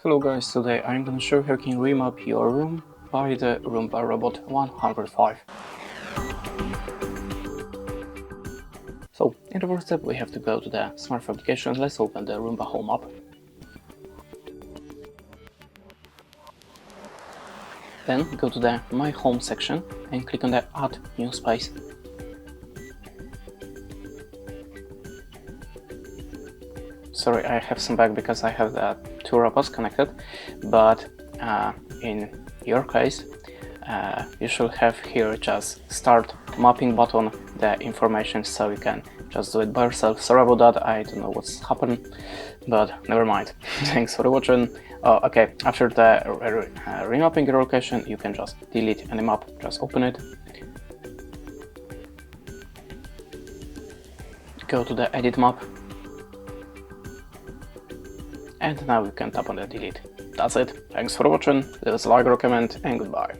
Hello guys, today I'm gonna show you how you can remap your room by the Roomba Robot 105. So, in the first step we have to go to the Smart Fabrication. Let's open the Roomba Home app. Then go to the My Home section and click on the Add New Space. Sorry, I have some bug because I have the two robots connected, but in your case you should have here just start mapping button the information, so you can just do it by yourself. Sorry about that, I don't know what's happened, but never mind. Thanks for watching. Okay, after the remapping your location, you can just delete any map. Just open it, go to the edit map, and now you can tap on the delete. That's it. Thanks for watching. Leave us a like or comment, and goodbye.